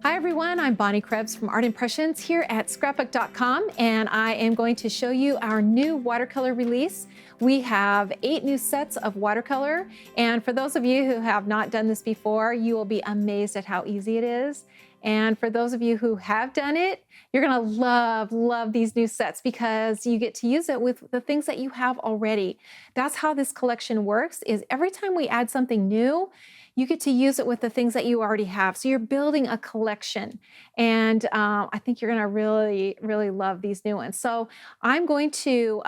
Hi everyone, I'm Bonnie Krebs from Art Impressions here at Scrapbook.com, and I am going to show you our new watercolor release. We have 8 new sets of watercolor, and for those of you who have not done this before, you will be amazed at how easy it is. And for those of you who have done it, you're gonna love these new sets because you get to use it with the things that you have already. That's how this collection works, is every time we add something new, you get to use it with the things that you already have. So you're building a collection. And I think you're gonna really love these new ones. So I'm going to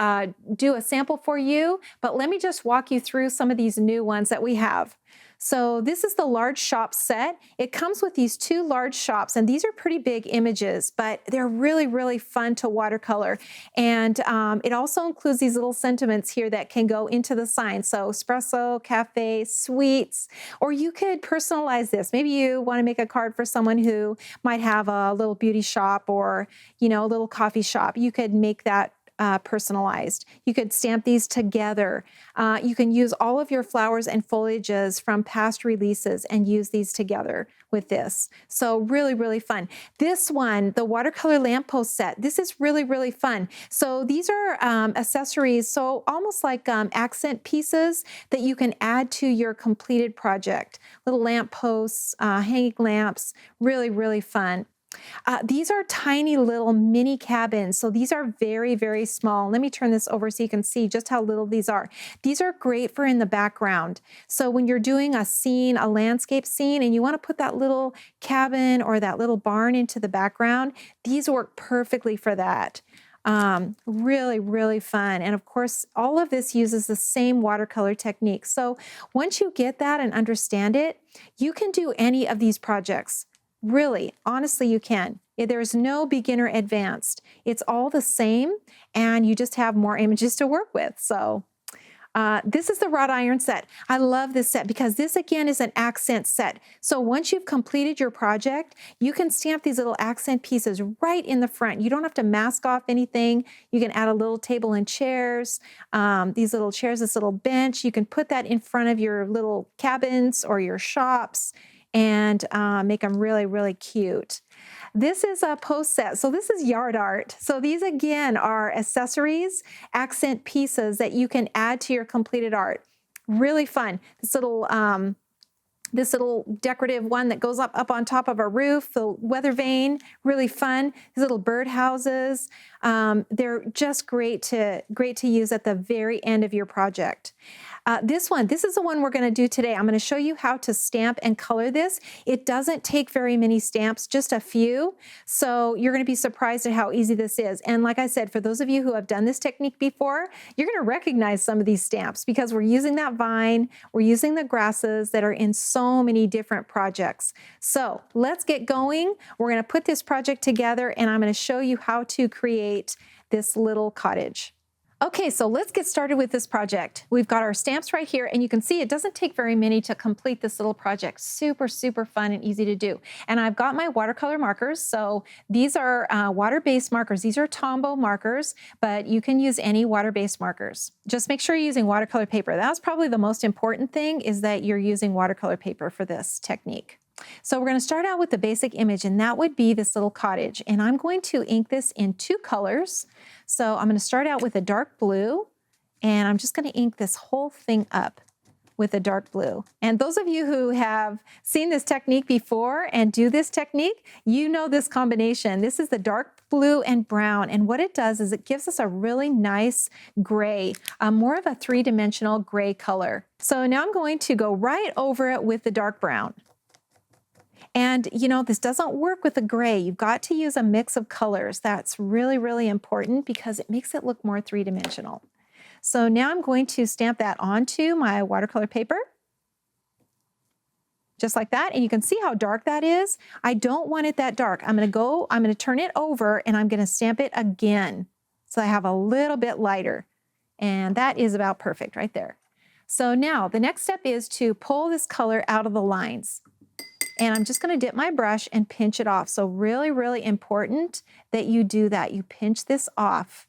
do a sample for you, but let me just walk you through some of these new ones that we have. So this is the large shop set. It comes with these 2 large shops, and these are pretty big images, but they're really fun to watercolor. And it also includes these little sentiments here that can go into the sign. So espresso, cafe, sweets, or you could personalize this. Maybe you want to make a card for someone who might have a little beauty shop or, a little coffee shop. You could make that personalized. You could stamp these together. You can use all of your flowers and foliages from past releases and use these together with this. So really fun. This one, the watercolor lamppost set, this is really fun. So these are accessories, so almost like accent pieces that you can add to your completed project. Little lampposts, hanging lamps, really fun. These are tiny little mini cabins. So these are very small. Let me turn this over so you can see just how little these are. These are great for in the background. So when you're doing a scene, a landscape scene, and you want to put that little cabin or that little barn into the background, these work perfectly for that. Really fun. And of course, all of this uses the same watercolor technique. So once you get that and understand it, you can do any of these projects. Really, honestly, you can. There's no beginner advanced. It's all the same, and you just have more images to work with. So this is the wrought iron set. I love this set because this again is an accent set. So once you've completed your project, you can stamp these little accent pieces right in the front. You don't have to mask off anything. You can add a little table and chairs, these little chairs, this little bench. You can put that in front of your little cabins or your shops and make them really cute. This is a post set. So this is yard art. So these again are accessories, accent pieces that you can add to your completed art. Really fun. This little decorative one that goes up on top of a roof, the weather vane, really fun. These little bird houses, they're just great to use at the very end of your project. This is the one we're going to do today. I'm going to show you how to stamp and color this. It doesn't take very many stamps, just a few. So you're going to be surprised at how easy this is. And like I said, for those of you who have done this technique before, you're going to recognize some of these stamps because we're using that vine, we're using the grasses that are in so many different projects. So let's get going. We're going to put this project together and I'm going to show you how to create this little cottage. Okay, so let's get started with this project. We've got our stamps right here, and you can see it doesn't take very many to complete this little project. Super fun and easy to do. And I've got my watercolor markers. So these are water-based markers. These are Tombow markers, but you can use any water-based markers. Just make sure you're using watercolor paper. That's probably the most important thing, is that you're using watercolor paper for this technique. So we're going to start out with the basic image, and that would be this little cottage. And I'm going to ink this in 2 colors. So I'm going to start out with a dark blue, and I'm just going to ink this whole thing up with a dark blue. And those of you who have seen this technique before and do this technique, you know this combination. This is the dark blue and brown, and what it does is it gives us a really nice gray, more of a 3-dimensional gray color. So now I'm going to go right over it with the dark brown. And this doesn't work with the gray. You've got to use a mix of colors. That's really important because it makes it look more 3-dimensional. So now I'm going to stamp that onto my watercolor paper. Just like that. And you can see how dark that is. I don't want it that dark. I'm going to turn it over and I'm going to stamp it again. So I have a little bit lighter. And that is about perfect right there. So now the next step is to pull this color out of the lines. And I'm just going to dip my brush and pinch it off. So really important that you do that. You pinch this off.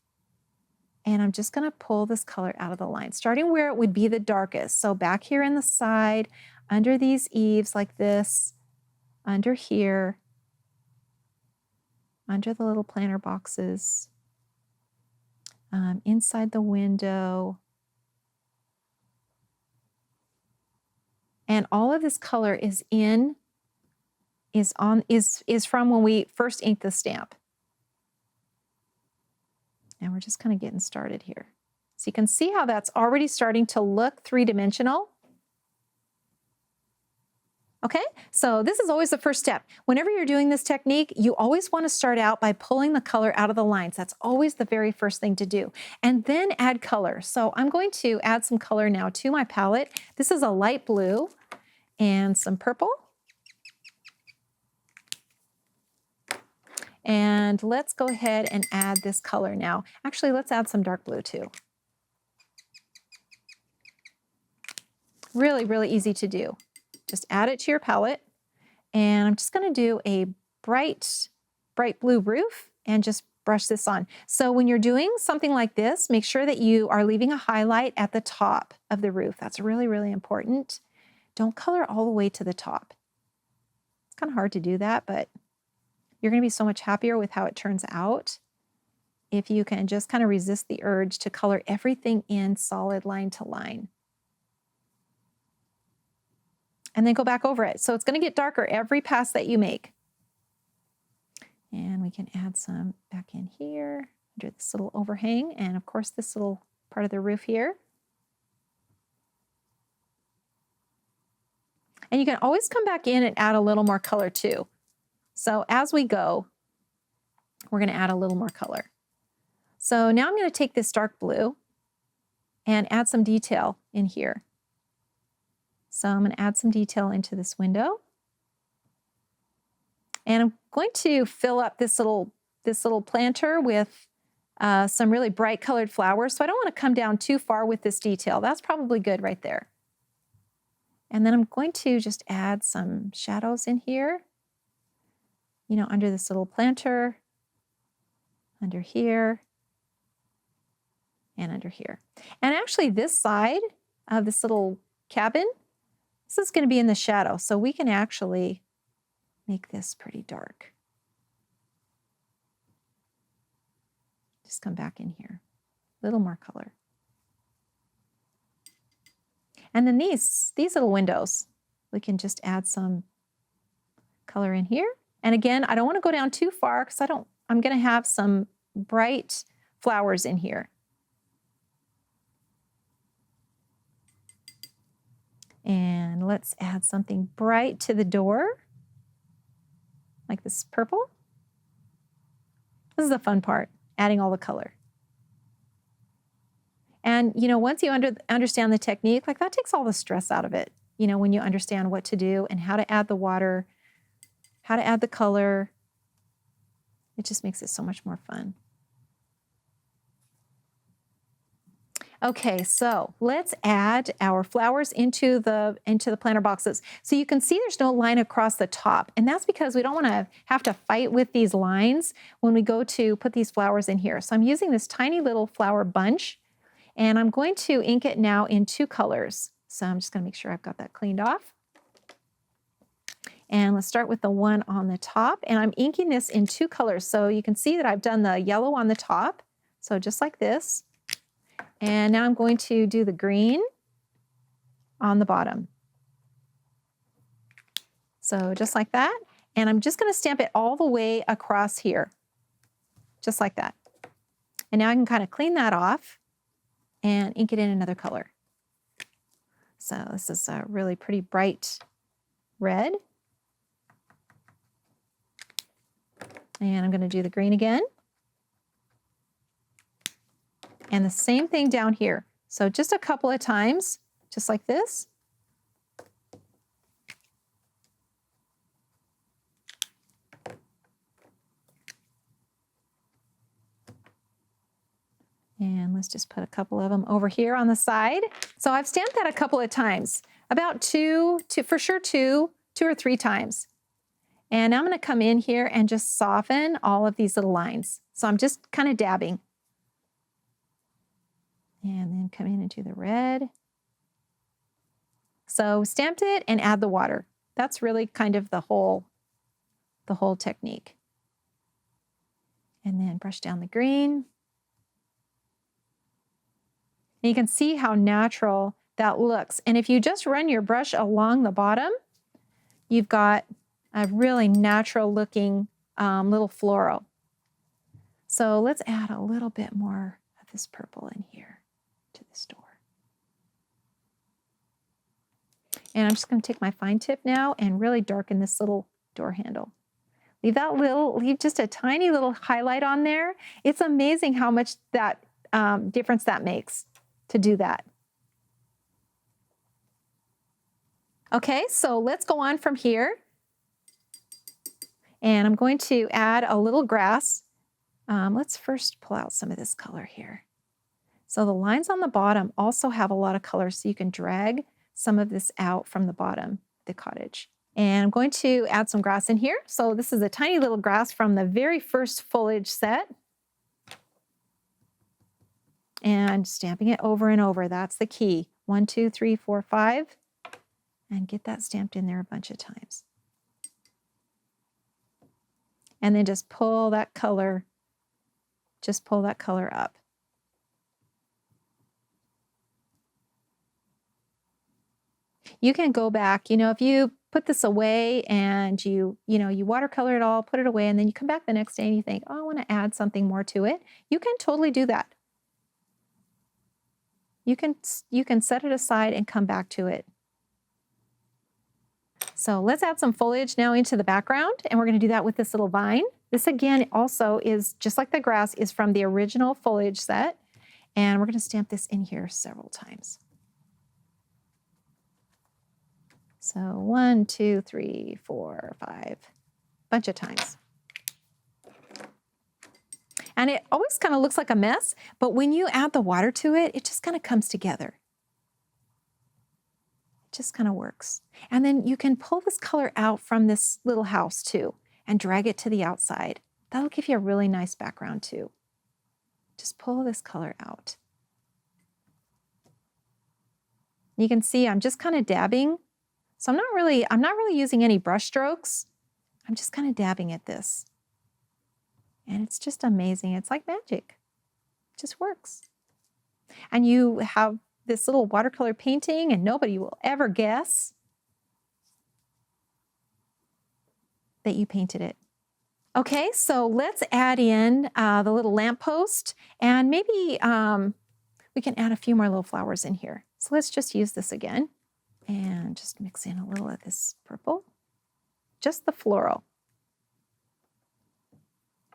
And I'm just going to pull this color out of the line, starting where it would be the darkest. So back here in the side, under these eaves like this, under here, under the little planter boxes, inside the window. And all of this color is from when we first inked the stamp. And we're just kind of getting started here. So you can see how that's already starting to look three-dimensional. Okay, so this is always the first step. Whenever you're doing this technique, you always want to start out by pulling the color out of the lines. That's always the very first thing to do. And then add color. So I'm going to add some color now to my palette. This is a light blue and some purple. And let's go ahead and add this color now. Actually, let's add some dark blue too. Really, really easy to do. Just add it to your palette. And I'm just going to do a bright blue roof and just brush this on. So when you're doing something like this, make sure that you are leaving a highlight at the top of the roof. That's really, really important. Don't color all the way to the top. It's kind of hard to do that, but you're going to be so much happier with how it turns out if you can just kind of resist the urge to color everything in solid line to line. And then go back over it. So it's going to get darker every pass that you make. And we can add some back in here under this little overhang and of course this little part of the roof here. And you can always come back in and add a little more color too. So as we go, we're going to add a little more color. So now I'm going to take this dark blue and add some detail in here. So I'm going to add some detail into this window. And I'm going to fill up this little planter with some really bright colored flowers. So I don't want to come down too far with this detail. That's probably good right there. And then I'm going to just add some shadows in here, you know, under this little planter, under here, and under here. And actually this side of this little cabin, this is going to be in the shadow, so we can actually make this pretty dark. Just come back in here, a little more color. And then these little windows, we can just add some color in here. And again, I don't want to go down too far because I'm going to have some bright flowers in here. And let's add something bright to the door, like this purple. This is the fun part, adding all the color. And, you know, once you understand the technique, like that takes all the stress out of it. You know, when you understand what to do and how to add the water, how to add the color, it just makes it so much more fun. Okay, so let's add our flowers into the planter boxes. So you can see there's no line across the top, and that's because we don't want to have to fight with these lines when we go to put these flowers in here. So I'm using this tiny little flower bunch, and I'm going to ink it now in two colors. So I'm just going to make sure I've got that cleaned off. And let's start with the one on the top, and I'm inking this in two colors. So you can see that I've done the yellow on the top, so just like this. And now I'm going to do the green on the bottom. So just like that. And I'm just going to stamp it all the way across here, just like that. And now I can kind of clean that off and ink it in another color. So this is a really pretty bright red. And I'm going to do the green again. And the same thing down here. So just a couple of times, just like this. And let's just put a couple of them over here on the side. So I've stamped that a couple of times, about for sure two or three times. And I'm going to come in here and just soften all of these little lines. So I'm just kind of dabbing. And then come in into the red. So stamped it and add the water. That's really kind of the whole technique. And then brush down the green. And you can see how natural that looks. And if you just run your brush along the bottom, you've got a really natural looking little floral. So let's add a little bit more of this purple in here to this door. And I'm just going to take my fine tip now and really darken this little door handle. Leave just a tiny little highlight on there. It's amazing how much that difference that makes to do that. Okay, so let's go on from here. And I'm going to add a little grass. Let's first pull out some of this color here. So the lines on the bottom also have a lot of color, so you can drag some of this out from the bottom of the cottage. And I'm going to add some grass in here. So this is a tiny little grass from the very first foliage set. And stamping it over and over, that's the key. 1, 2, 3, 4, 5. And get that stamped in there a bunch of times. And then just pull that color up. You can go back, if you put this away and you watercolor it all, put it away, and then you come back the next day and you think, oh, I want to add something more to it. You can totally do that. You can set it aside and come back to it. So let's add some foliage now into the background, and we're going to do that with this little vine. This again also is, just like the grass, is from the original foliage set, and we're going to stamp this in here several times. So 1, 2, 3, 4, 5, bunch of times. And it always kind of looks like a mess, but when you add the water to it, it just kind of comes together. It just kind of works. And then you can pull this color out from this little house too and drag it to the outside. That'll give you a really nice background too. Just pull this color out. You can see I'm just kind of dabbing. So I'm not really using any brush strokes. I'm just kind of dabbing at this. And it's just amazing. It's like magic. It just works. And you have this little watercolor painting and nobody will ever guess that you painted it. Okay, so let's add in the little lamppost, and maybe we can add a few more little flowers in here. So let's just use this again and just mix in a little of this purple, just the floral,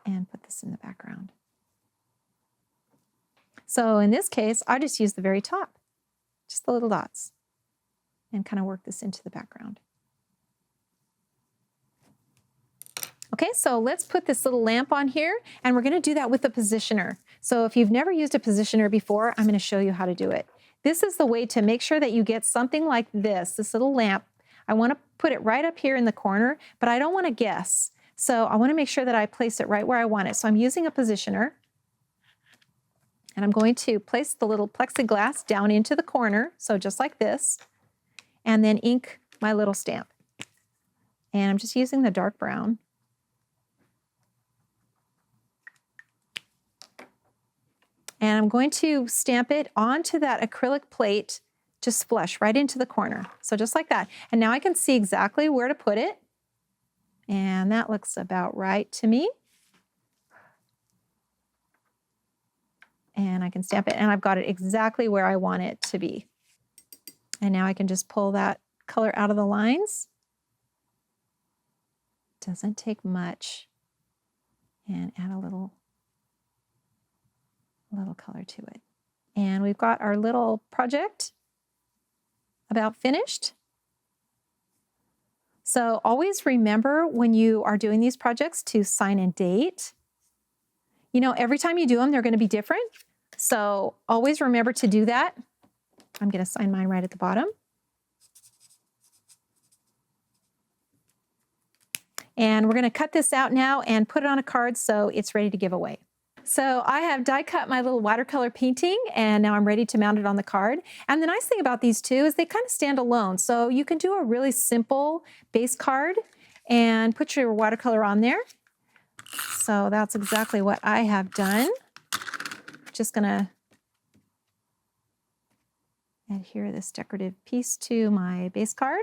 and put this in the background. So in this case, I just use the very top, just the little dots, and kind of work this into the background. Okay, so let's put this little lamp on here, and we're going to do that with a positioner. So if you've never used a positioner before, I'm going to show you how to do it. This is the way to make sure that you get something like this little lamp. I want to put it right up here in the corner, but I don't want to guess. So I want to make sure that I place it right where I want it. So I'm using a positioner, and I'm going to place the little plexiglass down into the corner, so just like this, and then ink my little stamp. And I'm just using the dark brown. And I'm going to stamp it onto that acrylic plate, just flush right into the corner. So just like that. And now I can see exactly where to put it. And that looks about right to me. And I can stamp it, and I've got it exactly where I want it to be. And now I can just pull that color out of the lines. Doesn't take much. And add a little color to it. And we've got our little project about finished. So always remember when you are doing these projects to sign and date. You know, every time you do them, they're going to be different. So always remember to do that. I'm going to sign mine right at the bottom. And we're going to cut this out now and put it on a card so it's ready to give away. So I have die cut my little watercolor painting, and now I'm ready to mount it on the card. And the nice thing about these two is they kind of stand alone. So you can do a really simple base card and put your watercolor on there. So that's exactly what I have done. Just gonna adhere this decorative piece to my base card.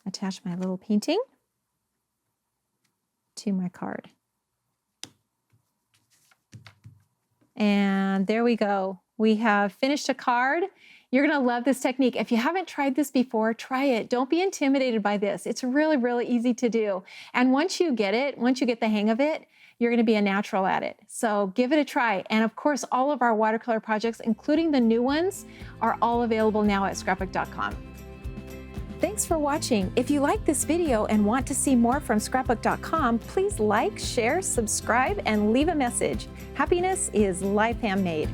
Attach my little painting to my card. And there we go. We have finished a card. You're gonna love this technique. If you haven't tried this before, try it. Don't be intimidated by this. It's really, really easy to do. And once you get it, once you get the hang of it, you're gonna be a natural at it. So give it a try. And of course, all of our watercolor projects, including the new ones, are all available now at Scrapbook.com. Thanks for watching. If you like this video and want to see more from Scrapbook.com, please like, share, subscribe, and leave a message. Happiness is life handmade.